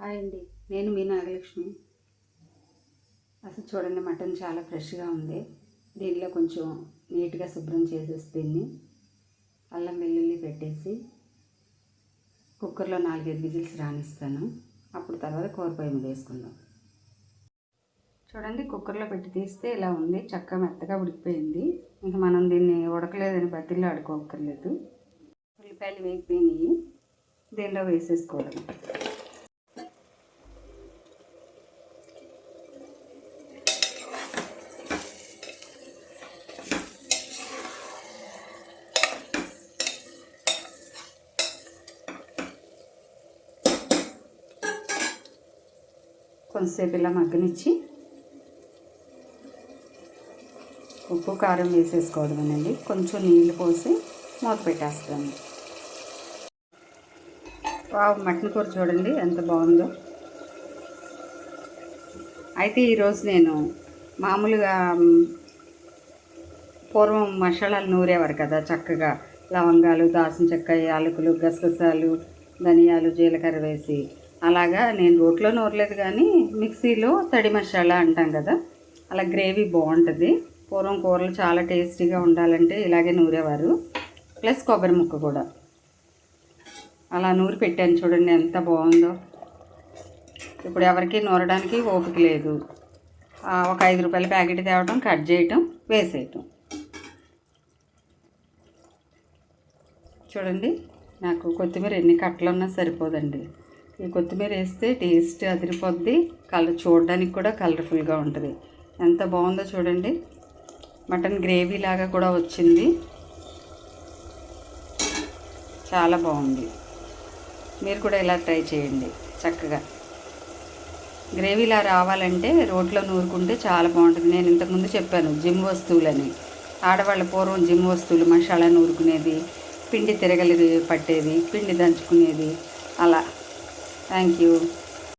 Hi అండి, నేను మీ నాగలక్ష్మి. అసలు చూడండి, మటన్ చాలా ఫ్రెష్గా ఉంది. దీనిలో కొంచెం నీట్గా శుభ్రం చేసేసి దీన్ని అల్లం వెల్లుల్లి పెట్టేసి కుక్కర్లో 4-5 విజిల్స్ రానిస్తాను. అప్పుడు తర్వాత కూర పొయ్యి మీద వేసుకుందాం. చూడండి, కుక్కర్లో పెట్టి తీస్తే ఇలా ఉంది, చక్కగా మెత్తగా ఉడికిపోయింది. ఇంకా మనం దీన్ని ఉడకలేదని బతిల్లో ఆడుకోక్కర్లేదు. ఉల్లిపాయలు వేగిపోయినాయి, దీనిలో వేసేసుకోవడం. కొంతసేపు ఇలా మగ్గనిచ్చి ఉప్పు కారం వేసేసుకోవడమేనండి. కొంచెం నీళ్ళు పోసి మూత పెట్టేస్తాను. మటన్ కూర చూడండి ఎంత బాగుందో. అయితే ఈరోజు నేను మామూలుగా పూర్వం మసాలాలు నూరేవారు కదా, చక్కగా లవంగాలు, దాల్చిన చెక్క, యాలకులు, గసగసాలు, ధనియాలు, జీలకర్ర వేసి, అలాగా నేను రోట్లో నూరలేదు కానీ మిక్సీలో తడి మసాలా అంటాం కదా, అలా గ్రేవీ బాగుంటుంది. పూర్వం కూరలు చాలా టేస్టీగా ఉండాలంటే ఇలాగే నూరేవారు. ప్లస్ కొబ్బరి ముక్క కూడా అలా నూరి పెట్టాను. చూడండి ఎంత బాగుందో. ఇప్పుడు ఎవరికి నూరడానికి ఓపిక లేదు. ఒక 5 రూపాయల ప్యాకెట్ తేవడం, కట్ చేయటం, వేసేయటం. చూడండి, నాకు కొత్తిమీర ఎన్ని కట్టలు ఉన్నా సరిపోదండి. ఈ కొత్తిమీర వేస్తే టేస్ట్ అదిరిపోద్ది, చూడడానికి కూడా కలర్ఫుల్గా ఉంటుంది. ఎంత బాగుందో చూడండి. మటన్ గ్రేవీ లాగా కూడా వచ్చింది, చాలా బాగుంది. మీరు కూడా ఇలా ట్రై చేయండి. చక్కగా గ్రేవీలా రావాలంటే రోట్లో నూరుకుంటే చాలా బాగుంటుంది. నేను ఇంతకుముందు చెప్పాను జిమ్ వస్తువులని. ఆడవాళ్ళ పూర్వం జిమ్ వస్తువులు, మసాలా నూరుకునేది, పిండి తిరగలి పట్టేది, పిండి దంచుకునేది, అలా. Thank you.